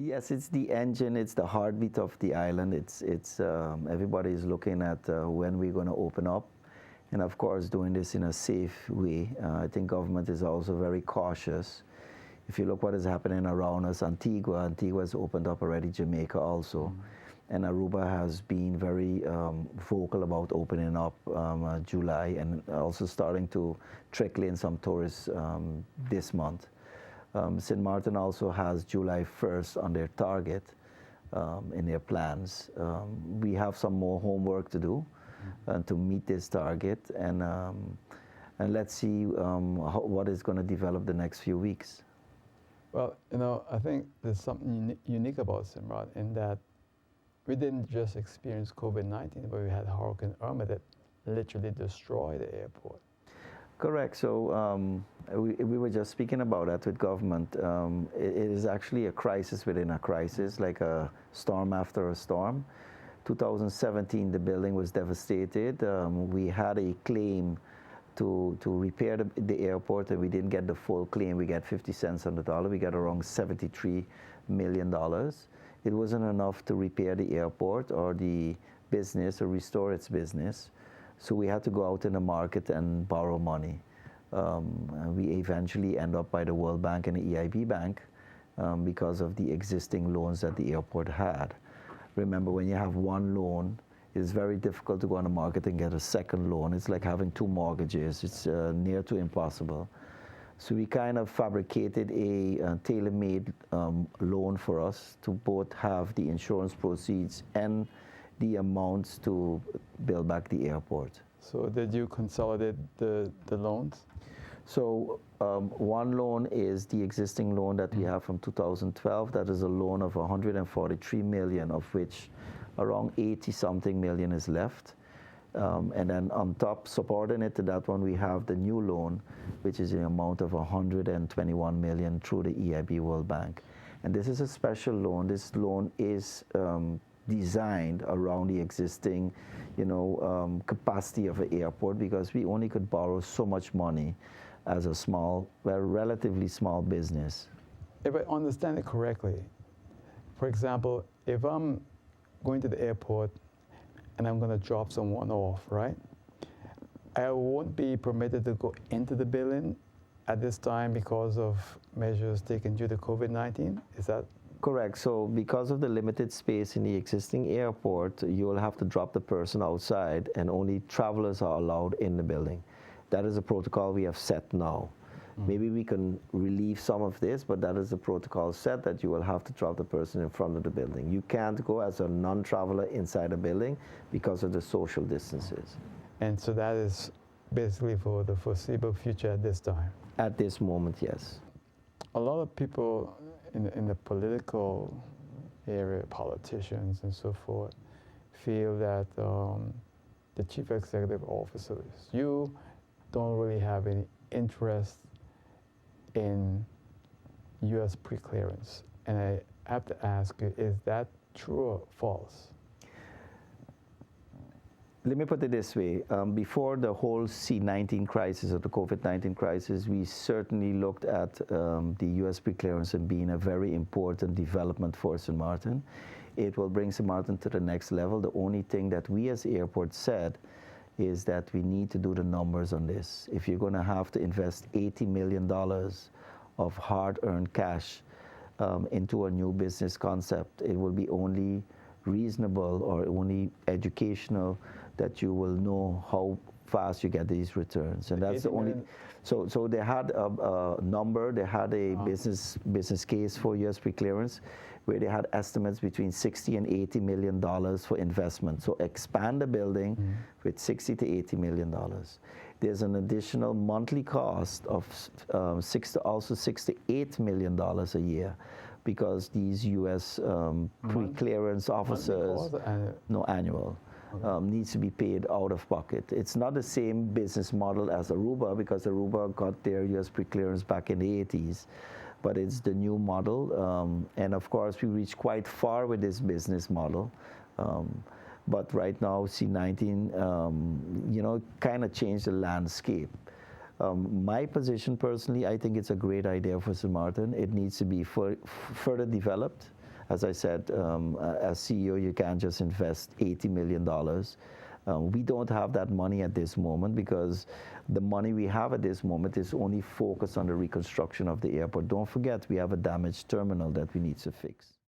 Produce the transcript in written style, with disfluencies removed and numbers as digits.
Yes, it's the engine, it's the heartbeat of the island. It's everybody is looking at when we're going to open up, and of course doing this in a safe way. I think government is also very cautious. If you look what is happening around us, Antigua has opened up already, Jamaica also, and Aruba has been very vocal about opening up July, and also starting to trickle in some tourists this month. St. Martin also has July 1st on their target in their plans. We have some more homework to do to meet this target, and let's see what is going to develop the next few weeks. Well, I think there's something unique about St. Martin in that we didn't just experience COVID-19, but we had Hurricane Irma that literally destroyed the airport. Correct. So we were just speaking about that with government. It is actually a crisis within a crisis, like a storm after a storm. 2017, the building was devastated. We had a claim to repair the airport, and we didn't get the full claim. We got 50 cents on the dollar. We got around $73 million. It wasn't enough to repair the airport or the business or restore its business. So we had to go out in the market and borrow money. And we eventually end up by the World Bank and the EIB Bank because of the existing loans that the airport had. Remember, when you have one loan, it's very difficult to go on the market and get a second loan. It's like having two mortgages. It's near to impossible. So we kind of fabricated a tailor-made loan for us to both have the insurance proceeds and the amounts to build back the airport. So did you consolidate the loans? So one loan is the existing loan that we have from 2012. That is a loan of 143 million, of which around 80-something million is left. And then on top, subordinate to that one, we have the new loan, which is an amount of 121 million through the EIB World Bank. And this is a special loan. This loan is designed around the existing, capacity of an airport, because we only could borrow so much money as a relatively small business. If I understand it correctly, for example, if I'm going to the airport and I'm going to drop someone off, right? I won't be permitted to go into the building at this time because of measures taken due to COVID-19? Is that correct? So because of the limited space in the existing airport, you will have to drop the person outside, and only travelers are allowed in the building. That is a protocol we have set now. Maybe we can relieve some of this, but that is the protocol set, that you will have to drop the person in front of the building. You can't go as a non-traveler inside a building because of the social distances. And so that is basically for the foreseeable future at this time? At this moment, yes. A lot of people in the political area, politicians and so forth, feel that the chief executive officers, you don't really have any interest in U.S. preclearance. And I have to ask you, is that true or false? Let me put it this way. Before the whole C-19 crisis, or the COVID-19 crisis, we certainly looked at the U.S. preclearance as being a very important development for St. Martin. It will bring St. Martin to the next level. The only thing that we as airport said is that we need to do the numbers on this. If you're going to have to invest $80 million of hard-earned cash into a new business concept, it will be only reasonable or only educational that you will know how fast you get these returns. And that's the only. So they had a number, they had a business case for U.S. preclearance, where they had estimates between $60 and $80 million for investment. So expand the building with $60 to $80 million. There's an additional monthly cost of $6 to $8 million a year, because these U.S. preclearance officers, no, annual, needs to be paid out of pocket. It's not the same business model as Aruba, because Aruba got their U.S. preclearance back in the 80s. But it's the new model, and of course we reached quite far with this business model. But right now, C-19, kind of changed the landscape. My position personally, I think it's a great idea for St. Martin. It needs to be further developed. as I said, as CEO, you can't just invest $80 million. We don't have that money at this moment because the money we have at this moment is only focused on the reconstruction of the airport. Don't forget, we have a damaged terminal that we need to fix.